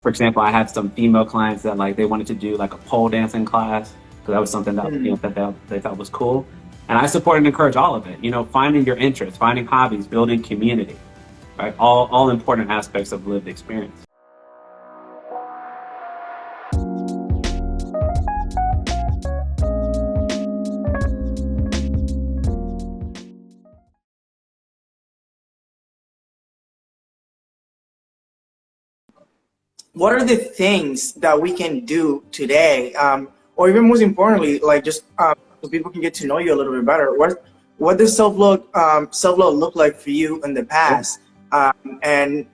For example, I had some female clients that like they wanted to do like a pole dancing class because that was something that they thought was cool. And I support and encourage all of it. Finding your interests, finding hobbies, building community, right? All important aspects of lived experience. What are the things that we can do today, or even most importantly, like just so people can get to know you a little bit better? What does self-love look like for you in the past, and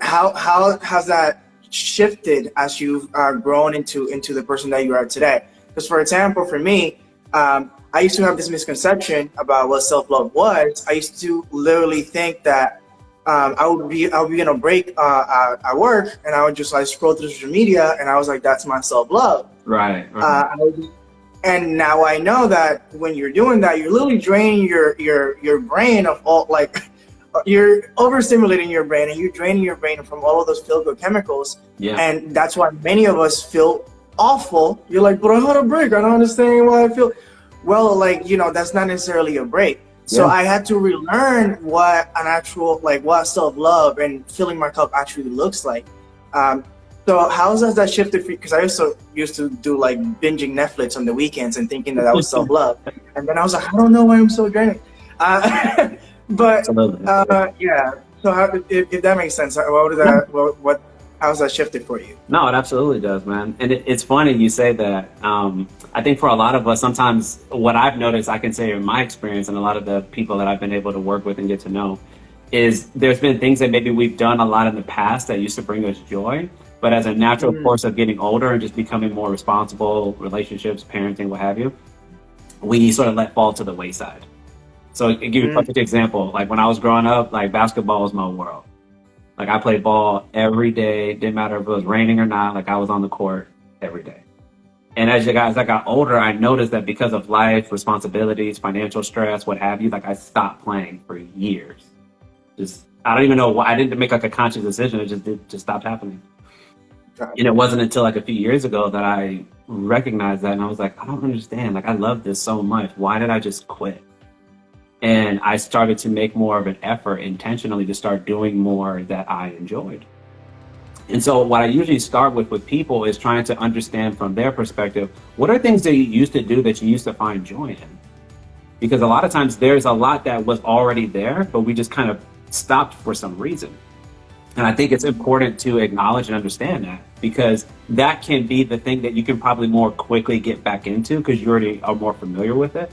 how has that shifted as you've grown into the person that you are today? Because, for example, for me, I used to have this misconception about what self-love was. I used to literally think that I would be on a break at work, and I would just like scroll through social media, and I was like, that's my self-love. Right. And now I know that when you're doing that, you're literally draining your brain of all, like, you're overstimulating your brain, and you're draining your brain from all of those feel-good chemicals. Yeah. And that's why many of us feel awful. You're like, but I had a break. I don't understand why I feel. Well, like, that's not necessarily a break. So I had to relearn what what self-love and filling my cup actually looks like. So how has that shifted for you? Because I used to do like binging Netflix on the weekends and thinking that was self-love. And then I was like, I don't know why I'm so draining. But yeah. So if that makes sense, how's that shifted for you? No, it absolutely does, man. And it's funny you say that. I think for a lot of us, sometimes what I've noticed, I can say in my experience and a lot of the people that I've been able to work with and get to know, is there's been things that maybe we've done a lot in the past that used to bring us joy, but as a natural course of getting older and just becoming more responsible, relationships, parenting, what have you, we sort of let fall to the wayside. So I'll give you a perfect example. Like when I was growing up, like basketball was my world. Like I played ball every day, didn't matter if it was raining or not, like I was on the court every day. And as I got older, I noticed that because of life, responsibilities, financial stress, what have you, like I stopped playing for years. I don't even know why. I didn't make like a conscious decision. It just stopped happening. And it wasn't until like a few years ago that I recognized that, and I was like, I don't understand. Like I love this so much. Why did I just quit? And I started to make more of an effort intentionally to start doing more that I enjoyed. And so what I usually start with people is trying to understand from their perspective, what are things that you used to do that you used to find joy in? Because a lot of times there's a lot that was already there, but we just kind of stopped for some reason. And I think it's important to acknowledge and understand that, because that can be the thing that you can probably more quickly get back into because you already are more familiar with it.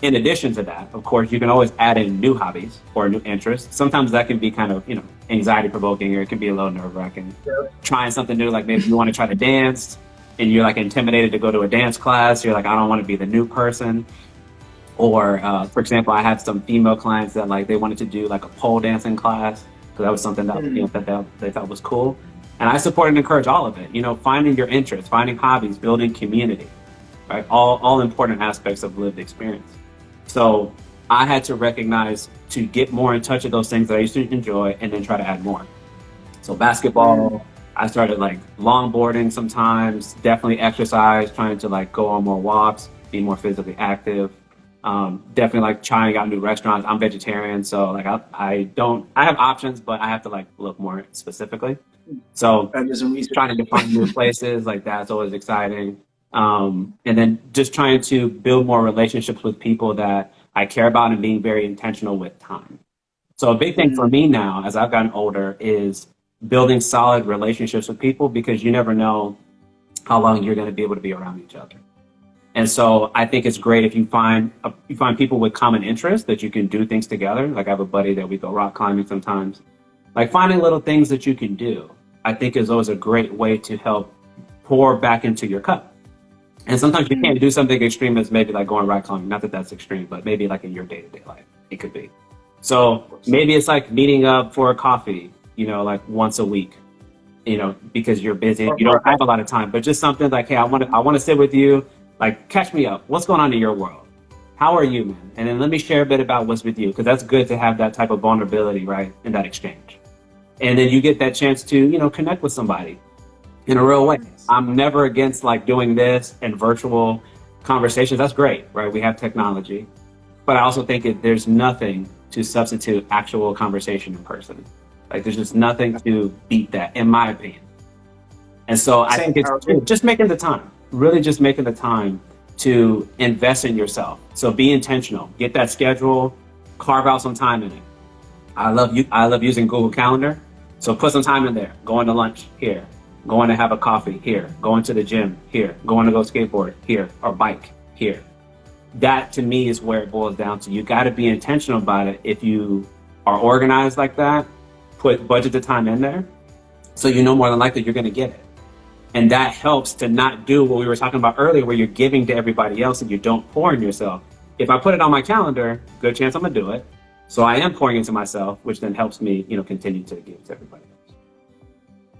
In addition to that, of course, you can always add in new hobbies or new interests. Sometimes that can be kind of, anxiety provoking, or it can be a little nerve wracking. Trying something new, like maybe you want to try to dance and you're like intimidated to go to a dance class. You're like, I don't want to be the new person. Or for example, I had some female clients that like they wanted to do like a pole dancing class because that was something that that they thought was cool. And I support and encourage all of it. Finding your interests, finding hobbies, building community, right? All important aspects of lived experience. So I had to recognize to get more in touch with those things that I used to enjoy and then try to add more. So basketball, I started like longboarding sometimes, definitely exercise, trying to like go on more walks, be more physically active. Definitely like trying out new restaurants. I'm vegetarian, so like I have options, but I have to like look more specifically. So trying to find new places, like that's always exciting. And then just trying to build more relationships with people that I care about and being very intentional with time. So a big thing for me now, as I've gotten older, is building solid relationships with people, because you never know how long you're going to be able to be around each other. And so I think it's great if you find people with common interests that you can do things together. Like I have a buddy that we go rock climbing sometimes. Like finding little things that you can do, I think is always a great way to help pour back into your cup. And sometimes you can't do something extreme as maybe like going rock climbing. Not that that's extreme, but maybe like in your day-to-day life, it could be. So maybe it's like meeting up for a coffee, like once a week, because you're busy, you don't have a lot of time, but just something like, hey, I want to sit with you, like catch me up. What's going on in your world? How are you, man? And then let me share a bit about what's with you, because that's good to have that type of vulnerability, right, in that exchange. And then you get that chance to, connect with somebody in a real way. I'm never against like doing this and virtual conversations. That's great, right? We have technology, but I also think there's nothing to substitute actual conversation in person. Like there's just nothing to beat that, in my opinion. And so I think it's just making the time, really just making the time to invest in yourself. So be intentional, get that schedule, carve out some time in it. I love using Google Calendar. So put some time in there, going to lunch here, going to have a coffee here, going to the gym here, going to go skateboard here, or bike here. That to me is where it boils down to. You got to be intentional about it. If you are organized like that, budget the time in there, so you know more than likely you're going to get it. And that helps to not do what we were talking about earlier, where you're giving to everybody else and you don't pour in yourself. If I put it on my calendar, good chance I'm going to do it. So I am pouring into myself, which then helps me, continue to give to everybody.